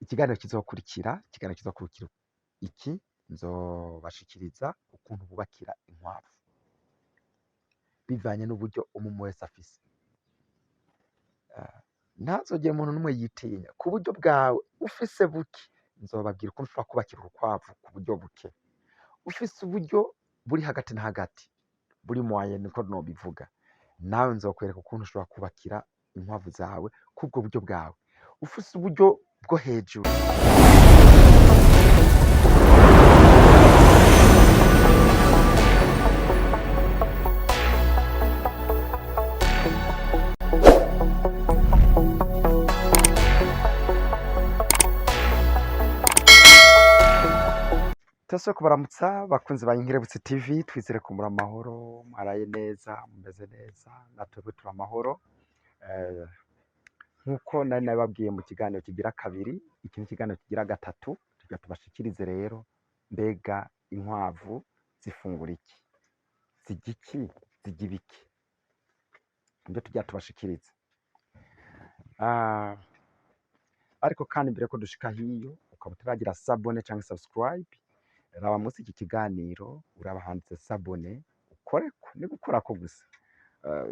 ikiganiro kizokurikira iki nzobashikiriza ukuntu bubakira inkwavu bivanye n'uburyo umwe wese afise. Ntazogire umuntu n'umwe yitinya ku buryo bwawe ufise buke, nzobabwira ukuntu ushobora kubakira urukwavu ku buryo buke. Ufise uburyo buri hagati na hagati buri moyen, niko nobivuga, nawe nzokwereka ukuntu ushobora kubakira inkwavu zawe kubwo buryo bwawe. Ufise uburyo bwo hejuru Tose kubaramutsa bakunzi ba Inkerebutsi TV, twizere ko muri amahoro, mwaraye neza, mumeze neza, natwebwe turi amahoro. Nkuko nari nababwiye mu kiganiro kigira kabiri, iki ni ikiganiro kigira gatatu, tugira tubashikirize rero mbega inkwavu zifungura iki, zirya iki, zirya ibiki, nibyo tugira tubashikirize. Ariko kandi mbere ko dushika hiyo, ukaba utaragira sabone cyangwa subscribe, raba munsi iki kiganiro uraba handitse sabone, ukoreko, ni gukorako gusa.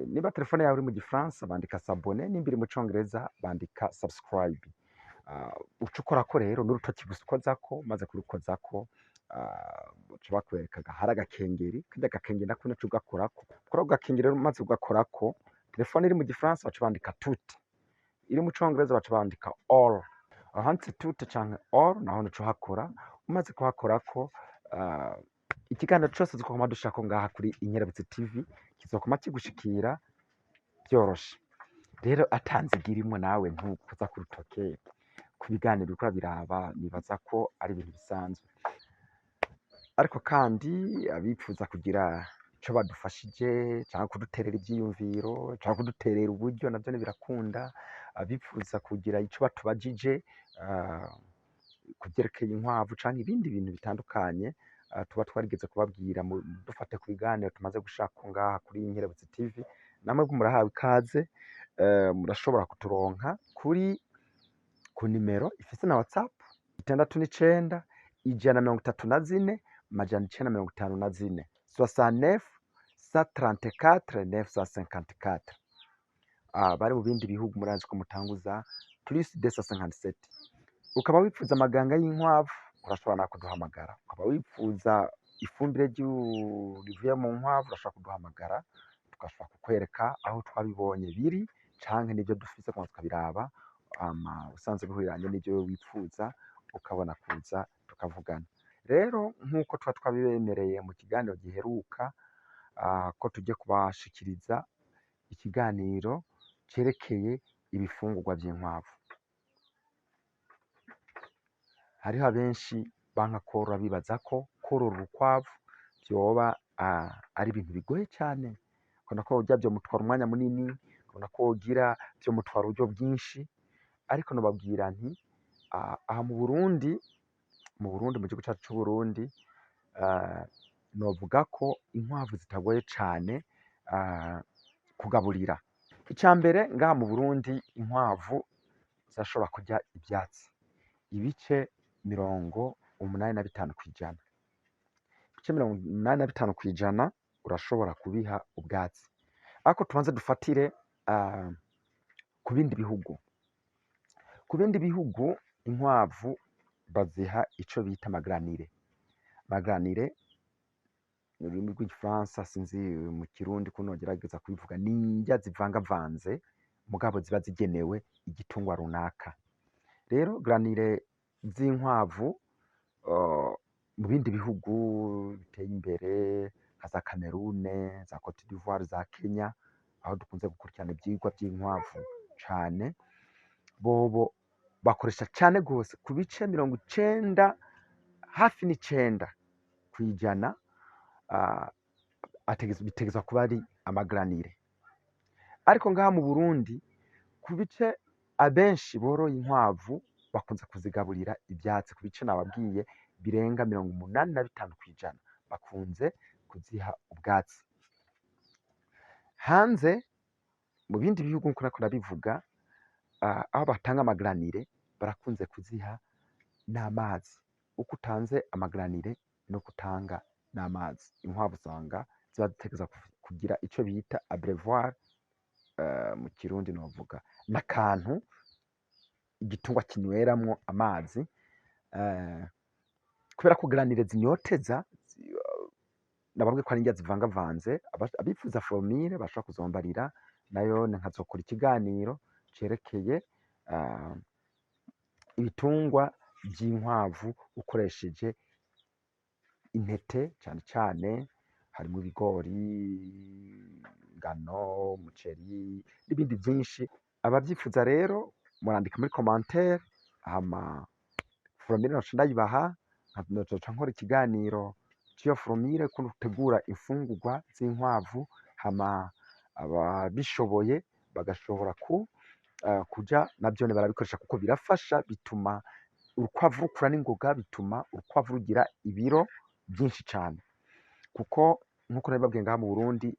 Niba telefone yawe uri mu gifaransa bandika sabone, nimba iri mu congereza bandika subscribe. Uca ukorako rero n'urutoki gusa ukozako, maze kurukozako uca bakwereka hari agakengeri, karya gakengeri nako nico ugakorako. Kuri ako gakengeri rero maze ugakorako, telefone iri mu gifaransa baca bandika toute, iri mu congereza baca bandika all. Ahanditse toute canke all naho nico uhakora. Umaze kuhakorako, ikiganiro cyose zikoma dushako ngaha kuri Inkerebutsi TV kizokoma kigushikira byoroshe. Rero atanzigirimwe nawe ntukuza ku rutoke ku biganiro bikora biraba, nibaza ko ari ibintu bisanzwe. Ariko kandi abifuza kugira ico badufashije cyangwa kuduterera ivyiyumviro cyangwa kuduterera uburyo, navyo birakunda. Abifuza kugira ico batubajije kuvyerekeye inkwavu canke ibindi bintu bitandukanye, tuba twarigeze kubabwira dufate ku biganiro tumaze gushaka ngaha kuri Inkerebutsi TV, namwe murahawe ikaze. Murashobora kuturonka kuri ku nimero ifise na WhatsApp 69 134 954 69 134 954. Bari mu bindi bihugu murazi ko mutanguza plus 257. Ukaba wifuza amaganga y'inkwavu urashobora na kuduhamagara. Ukaba wifuza ifumbire rivuye mu nkwavu urashobora kuduhamagara, tugashobora kukwereka aho twabibonye biri canke nivyo dufise kuma tukabiraba, usanze bihuriranye n'ivyo wifuza ukabona kuza tukavugana. Rero nkuko tuba twabibemereye mu kiganiro giheruka, ko tujye kubashikiriza ikiganiro cerekeye ibifungurwa vy'inkwavu. Hariho abenshi banka korora, bibaza ko korora urukwavu vyoba ari ibintu bigoye cyane, ukabona ko urya vyomutwara umwanya munini, ukabona ko wogira vyomutwara uburyo bwinshi. Ariko nobabwira nti aha mu Burundi mu gihugu cyacu c'u Burundi, novuga ko inkwavu zitagoye cane kugaburira. Icambere ngaha mu Burundi inkwavu zirashobora kurya ivyatsi ibice 85%. Ibice 85% urashobora kubiha ubwatsi. Ariko tubanze dufatire ku bindi bihugu. Ku bindi bihugu inkwavu baziha ico bita magranire. Magranire mu rurimi rw'igifaransa, sinzi mu kirundi ko nogerageza kubivuga, ni indya zivangavanze mugabo ziba zigenewe igitungwa runaka. Rero granire z'inkwavu mu bindi bihugu biteye imbere nka za Cameroun, za Cote d'Ivoire, za Kenya, aho dukunze gukurikirana ivyigwa by'inkwavu cane, bobo bakoresha cane gose ku bice 90 hafi n'9% bitegezwa kuba ari amagranire. Ariko ngaha mu Burundi ku bice abenshi boroye inkwavu bakunze kuzigaburira ivyatsi. Ku bice nababwiye birenga 85% bakunze kuziha ubwatsi. Hanze mu bindi bihugu nkuko nabivuga, aho batanga amagranire barakunze kuziha n'amazi. Uko utanze amagranire nuko utanga n'amazi. Inkwavu usanga ziba zitegerezwa kugira ico bita abreuvoir, mu kirundi novuga n'akantu igitungwa kinyweramwo amazi, kubera ko granire zinyoteza. Nababwiye ko ari indya zivangavanze. Abifuza formule bashobora kuzombarira nayone nkazokora ikiganiro cerekeye ibitungwa vy'inkwavu ukoresheje intete cane cane, harimwo ibigori, ingano, umuceri n'ibindi vyinshi. Abavyifuza rero murandika muri commentaire, hama formule noca ndayibaha, noca nkora ikiganiro c'iyo formule ukuntu utegura imfungurwa z'inkwavu, hama ababishoboye bagashobora kuja navyone barabikoresha kuko birafasha, bituma urukwavu rukura n'ingoga, bituma urukwavu rugira ibiro vyinshi cane, kuko nkuko nabibabwiye ngaha mu Burundi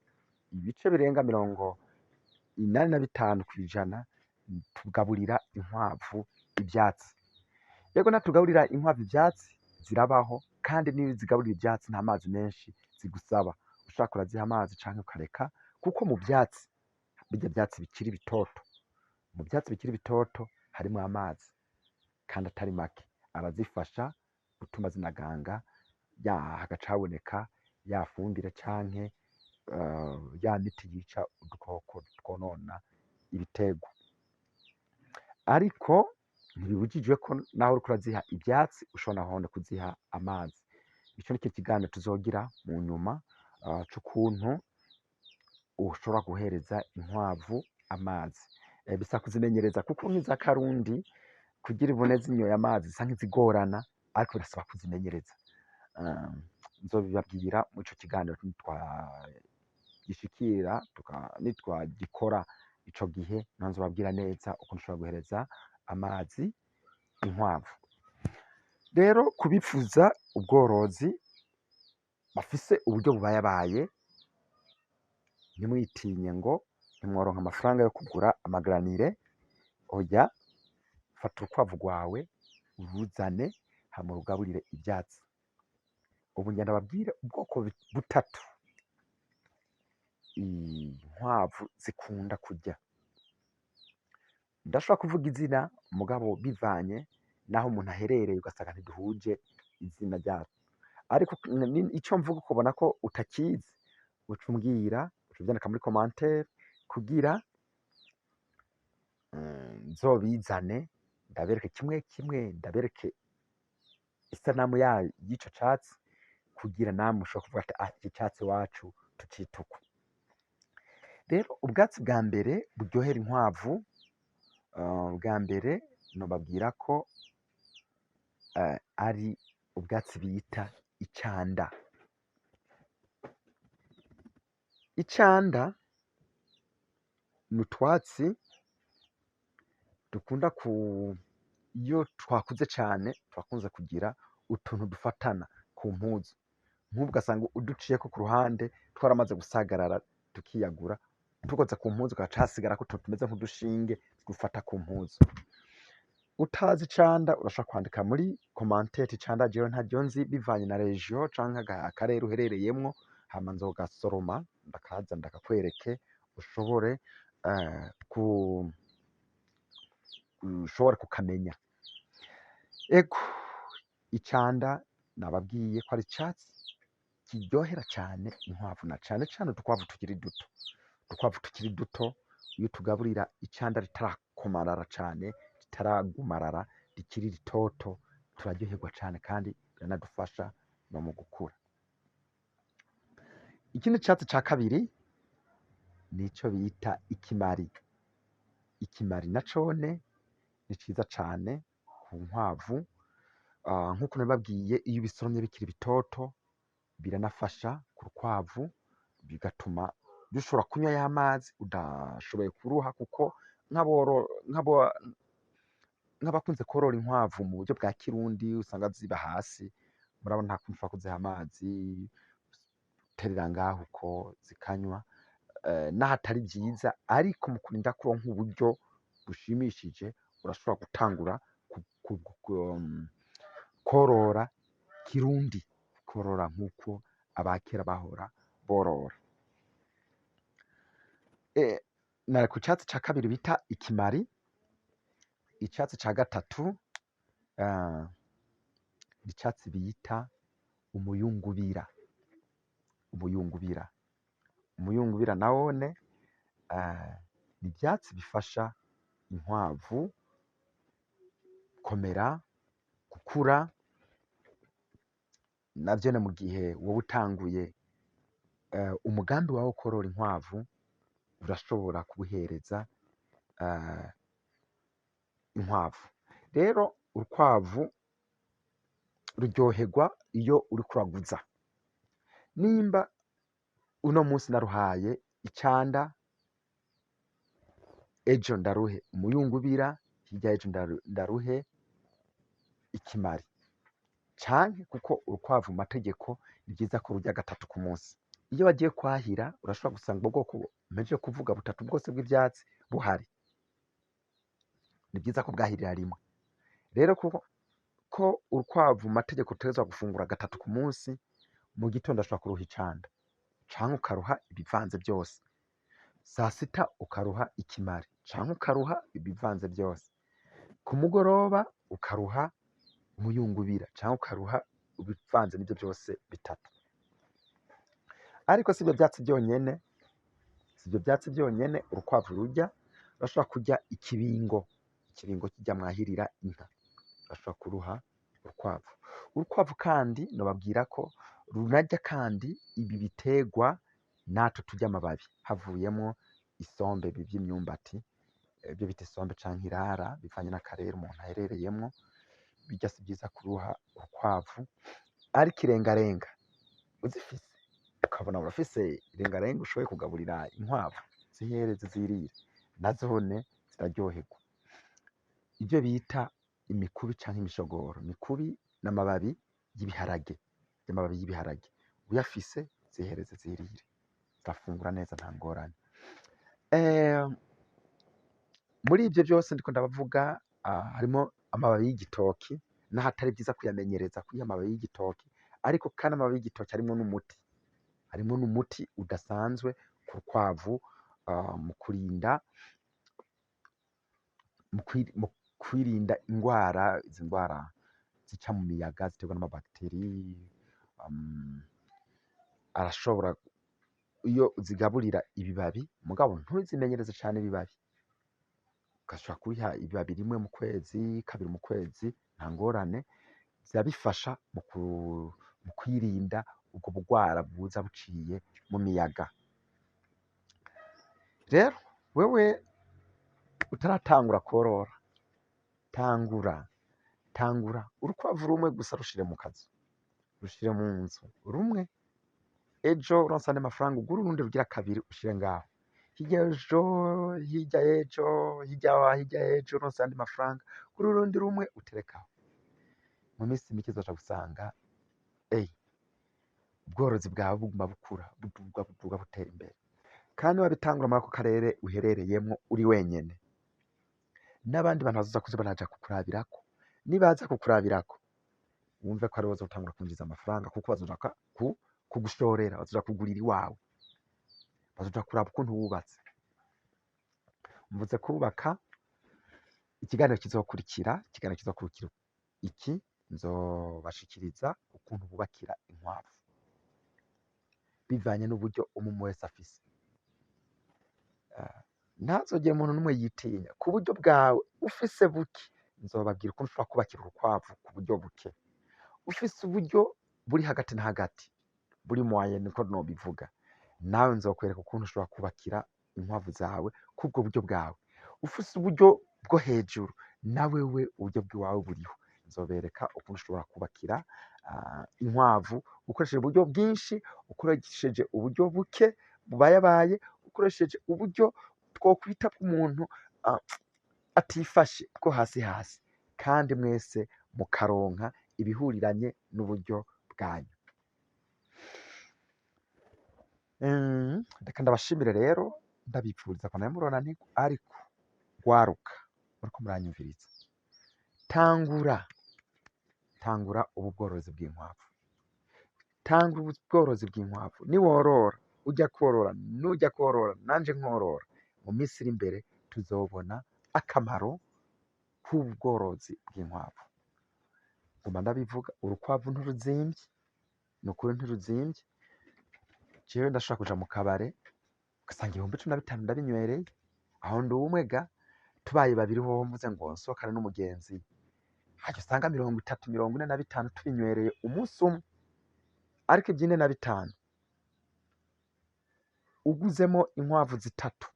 ibice birenga 85% tugaburira inkwavu ivyatsi. Yego natugaburira inkwavu ivyatsi zirabaho, kandi niyo zigaburira ivyatsi nta mazi menshi zigusaba. Ushaka uraziha amazi canke ukareka, kuko mu vyatsi, birya vyatsi bikiri bitoto, mu vyatsi bikiri bitoto harimwo amazi kandi atari make, arazifasha gutuma zinaganga, hagaca haboneka ya fumbire canke ya miti yica udukoko twonona ibiterwa. Ariko ntibibujijwe ko naho uriko uraziha ivyatsi ushobora nahone kuziha amazi. Ico nico kiganiro tuzogira mu nyuma, c'ukuntu ushobora guhereza inkwavu amazi. Bisaba kuzimenyereza kuko nk'iza Karundi kugira ibone zinyoye amazi zisa nk'izigorana, ariko birasaba kuzimenyereza. Nzobibabwira muri ico kiganiro nitwagishikira, nitwagikora ico gihe, niho nzobabwira neza ukuntu ushobora guhereza amazi inkwavu. Rero kubifuza ubworozi bafise uburyo bubayabaye, ntimwitinye ngo ntimworonka amafaranga yo kugura amagranire. Oya, fata urukwavu rwawe uruzane hama urugaburire ivyatsi. Ubu ngenda babwire ubwoko butatu inkwavu zikunda kurya. Ndashobora kuvuga izina mugabo bivanye naho umuntu aherereye ugasanga ntiduhuje izina ryazo, ariko ico mvuga ukubona ko utakizi uca umbwira, uca uvyandika muri commentaire kugira nzobizane ndabereke kimwe kimwe, ndabereke isanamu y'ico catsi, kugira namwe ushobora kuvuga ati iki catsi iwacu tucita uku. Rero ubwatsi bwa mbere buryohera inkwavu, bwa mbere nobabwira ko ari ubwatsi bita icanda. Icanda ni utwatsi dukunda iyo twakuze cane turakunze kugira utuntu dufatana ku mpuzu, nk'ubu ugasanga uduciyeko ku ruhande twaramaze gusagarara tukiyagura, tukoze ku mpuzu gaca hasigarako utuntu tumeze nk'udushinge dufata ku mpuzu. Utazi icanda urashobora kwandika muri commentaire. Icanda jewe ntaryo nzi, bivanye na region canke akarere uherereyemwo, hama nzogasoroma ndakaza ndakakwereke ushobore ushobore kukamenya. Ego icanda nababwiye ko ari icatsi kiryohera cane inkwavu, na cane cane udukwavu tukiri duto. Udukwavu tukiri duto iyo tugaburira icanda ritarakomarara cane, ritaragumarara, rikiri ritoto, turaryoherwa cane kandi biranadufasha no mu gukura. Ikindi catsi ca kabiri nico bita ikimari. Ikimari nacone ni ciza cane ku nkwavu, nkuko nabibabwiye iyo ubisoromye bikiri bitoto biranafasha ku rukwavu, bigatuma dushobora kunywa y'amazi udashoboye kuruha, kuko nk'abakunze korora inkwavu mu buryo bwa kirundi usanga ziba hasi, murabona nta kuntu ushobora kuziha amazi uterera ngaho uko zikanywa, n'ahatari vyiza. Ariko mu kurinda kuronka uburyo bushimishije urashobora gutangura korora kirundi, korora nk'uko abakera bahora borora. Na ku catsi ca kabiri bita ikimari, icatsi ca gatatu icatsi bita umuyungubira. Umuyungubira nawone ni ivyatsi bifasha inkwavu komera, gukura, navyone mu gihe wowe utanguye umugambi wawe wo korora inkwavu, urashobora kubuhereza inkwavu. Rero urukwavu ruryoherwa iyo uriko uraguza. Nimba uno munsi naruhaye icanda, ejo ndaruhe umuyungubira, hirya y'ejo ndaruhe ikimari, canke kuko urukwavu mu mategeko ni vyiza ko rurya gatatu ku munsi. Iyo wagiye kwahira urashobora gusanga ubwo bwoko mpejeje kuvuga butatu bwose bw'ivyatsi buhari, ni vyiza ko bwahirira rimwe. Rero ko urukwavu mu mategeko rutegerezwa gufungura gatatu ku munsi, mu gitondo ashobora kuruha icanda canke ukaruha ibivanze byose, sasita ukaruha ikimari canke ukaruha ibivanze byose, ku mugoroba ukaruha umuyungubira canke ukaruha ibivanze n'ivyo byose bitatu. Ariko sivyo vyatsi byonyene urukwavu rurya, urashobora kurya ikibingo kirya mwahirira inka, urashobora kuruha urukwavu. Urukwavu kandi nobabwira ko runarya kandi ibi biterwa natwe turya amababi havuyemo isombe vy'imyumbati, ivyo bita isombe canke irara bivanye n'akarere umuntu aherereyemwo. Birya si vyiza kuruha urukwavu, ariko irengarenga uzifise ukabona urafise irengarenga ushoboye kugaburira inkwavu, zihereze zirire, nazone ziraryoherwa. Ivyo bita imikubi canke imishogoro, imikubi n'amababi y'ibiharage, uyafise zihereze zirire, zirafungura neza nta ngorane. Muri ivyo vyose ndiko ndabavuga harimo amababi y'igitoki, naho atari vyiza kuyamenyereza kurya amababi y'igitoki, ariko kandi amababi y'igitoki harimwo n'umuti udasanzwe ku rukwavu, mu kwirinda ingwara, izi ngwara zica mu miyaga ziterwa n'amabakiteri. Arashobora iyo uzigaburira ibibabi, mugabo ntuzimenyereze cane ibibabi, ugashobora kubiha ibibabi rimwe mu kwezi, kabiri mu kwezi, nta ngorane, zirabifasha mu kwirinda ubwo bugwara buza buciye mu miyaga. Rero wewe utaratangura korora, tangura urukwavu rumwe gusa, rushire mu kazu, rushire mu nzu rumwe, ejo uronse andi mafaranga ugure urundi rugira kabiri ushire ngaho, hirya y'ejo uronse andi mafaranga ugure urundi rumwe uterekaho. Mu minsi mike uzoca gusanga ubworozi bwawe buguma bukura, buduga butera imbere. Kandi wabitangura muri ako karere uherereyemwo uri wenyene, n'abandi bantu bazoza kuza baraja kukurabirako, nibaza kukurabirako wumve ko aribo bazotangura kwinjiza amafaranga, kuko bazoja kugushorera, bazoja kugurira iwawe, bazoja kuraba ukuntu wubatse. Mvuze kubaka, ikiganiro kizokurikira iki, nzobashikiriza ukuntu bubakira inkwavu bivanye n'uburyo umwe wese afise. Ntazogire umuntu n'umwe yitinya, ku buryo bwawe ufise buke, nzobabwira ukuntu ushobora kubakira urukwavu ku buryo buke. Ufise uburyo buri hagati na hagati, buri moyen niko nobivuga, nawe nzokwereka ukuntu ushobora kubakira inkwavu zawe kubwo buryo bwawe. Ufise uburyo bwo hejuru, nawewe uburyo bw'iwawe buriho, nzobereka ukuntu ushobora kubakira inkwavu ukoresheje uburyo bwinshi, ukoresheje uburyo buke bubayabaye, ukoresheje uburyo twokwita bw'umuntu atifashe bwo hasi, kandi mwese mukaronka ibihuriranye n'uburyo bwanyu. Reka ndabashimire rero, ndabipfuriza ko nawe muronanirwa, ariko gwaruka muriko muranyumviriza, tangura ubu bworozi bw'inkwavu, tangura ubu bworozi bw'inkwavu. Niworora ujya korora nujya korora nanje nkorora, mu minsi iri imbere tuzobona akamaro k'ubworozi bw'inkwavu. Nguma ndabivuga, urukwavu ntiruzimvye, nukuri ntiruzimvye. Jewe ndashobora kuja mu kabare ugasanga 15,000 ndabinywereye, aho ndi umwe ga, tubaye babiri hoho mvuze ngo nsohokane n'umugenzi, haja usanga 30, 45 tubinywereye umunsi umwe. Ariko ivy'45 uguzemo inkwavu zitatu,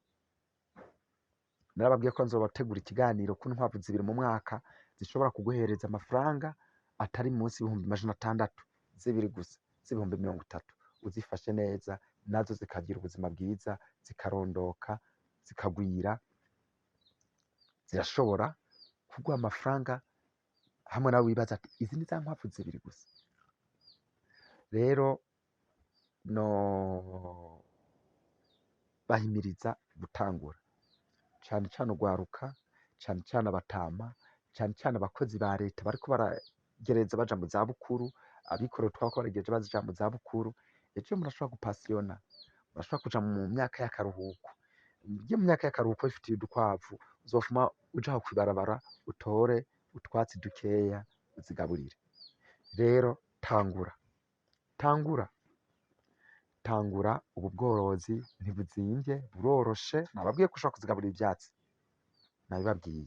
narababwiye ko nzobategura ikiganiro ku inkwavu 2 mu mwaka zishobora kuguhereza amafaranga atari munsi y'600 zibiri gusa, z'ibihumbi 30, uzifashe neza nazo zikagira ubuzima bwiza, zikarondoka, zikagwira, zirashobora kuguha amafaranga hamwe nawe wibaza ati izi ni za nkwavu 2 gusa. Rero no bahimiriza gutangura, cane cane ugwaruka, cane cane abatama, cane cane abakozi ba leta bariko baragereza baja mu zabukuru, abikorera utwabo ko baregereje baja mu zabukuru. Ejo murashobora gupasiyona, murashobora kuja mu myaka y'akaruhuko. Iyo mu myaka y'akaruhuko wifitiye udukwavu, uzofuma uja aho kwibarabara utore utwatsi dukeya uzigaburire. Rero tangura ubu bworozi, ntibuzimvye, buroroshe. Nababwiye ko ushobora kuzigaburira ivyatsi, nabibabwiye.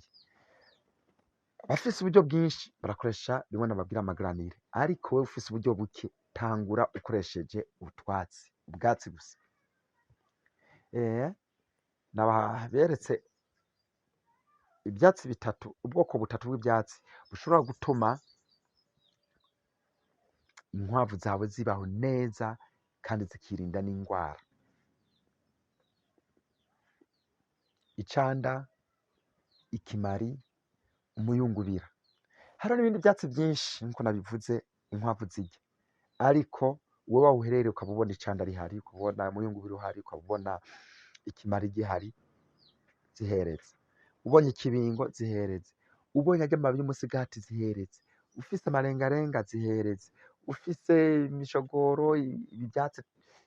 Abafise uburyo bwinshi barakoresha bimwe nababwira amagiranire, ariko wewe ufise uburyo buke, tangura ukoresheje utwatsi, ubwatsi gusa. Naberetse ivyatsi bitatu, ubwoko butatu bw'ivyatsi bushobora gutuma inkwavu zawe zibaho neza kandi zikirinda n'ingwara: icanda, ikimari, umuyungubira. Hariho n'ibindi vyatsi vyinshi nkuko nabivuze inkwavu zirya, ariko wowe aho uherereye ukaba ubona icanda rihari, ukabona umuyungubira uhari, ukabona ikimari gihari, zihereze. Ubonye ikibingo, zihereze. Ubonye arya mababi y'umusigati, zihereze. Ufise amarengarenga, zihereze. Ufise imishogoro, ibi vyatsi,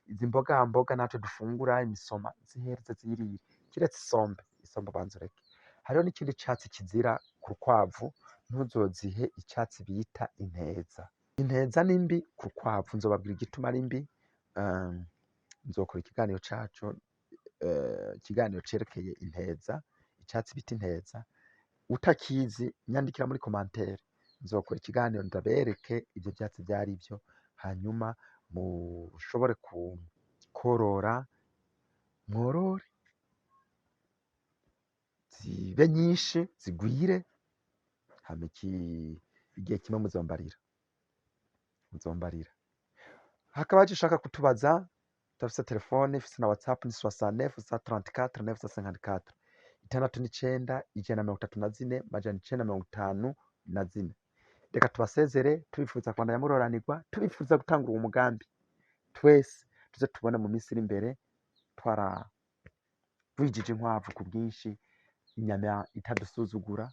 izi mboga natwe dufungura, imisoma, zihereze zirire. Kiretse isombe banza ureke. Hariho n'ikindi catsi kizira ku rukwavu, ntuzozihe icatsi bita inteza. Inteza ni mbi ku rukwavu, nzobabwira igituma ari mbi. Nzokora ikiganiro caco, ikiganiro cerekeye inteza, icatsi bita inteza. Utakizi nyandikira muri commentaire, nzokora ikiganiro ndabereke ivyo vyatsi vyarivyo, hanyuma mushobore korora, mworore, zibe nyinshi, zigwire. Hama igihe kimwe muzombarira. Hakaba haje ushaka kutubaza, turafise telefone ifise na WhatsApp, ni 69 134 954 69 134 954. Reka tubasezere tubifuza kwandanya muroranirwa, tubifuza gutangura uwo mugambi twese tuze tubona mu minsi iri imbere twaravujije inkwavu ku bwinshi, inyama itadusuzugura.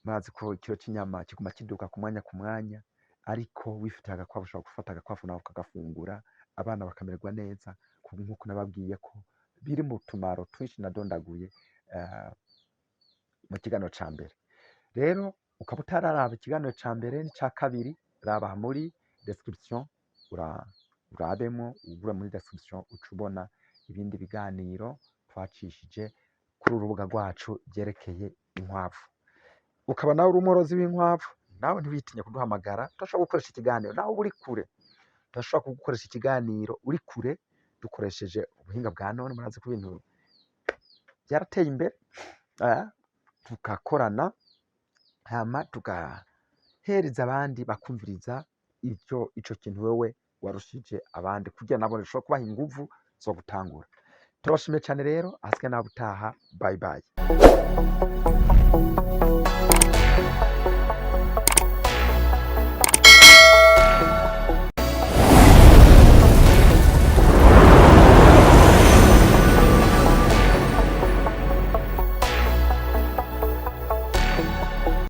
Murazi ko ikiro c'inyama kiguma kiduka ku mwanya, ariko wifitiye agakwavu ushobora gufata agakwavu nawe ukagafungura, abana bakamererwa neza, nkuko nababwiye ko biri mu tumaro twinshi nadondaguye mu kiganiro ca mbere. Rero ukaba utararaba ikiganiro ca mbere n'ica kabiri, raba muri description, urabemwo, ugura muri description uca ubona ibindi biganiro twacishije kuri urubuga rwacu vyerekeye inkwavu. Ukaba nawe uri umworozi w'inkwavu, nawe ntiwitinye kuduhamagara, turashobora gukoresha ikiganiro nawe uri kure. Turashobora kugukoresha ikiganiro uri kure dukoresheje ubuhinga bwa none. Murazi ko ibintu vyarateye imbere, tugakorana hama tugahereza abandi bakumviriza ico kintu wewe warushije abandi, kugira nabo bishobora kubaha inguvu zo gutangura. Turabashimiye cane rero, ahasigaye naho ubutaha, bye bye.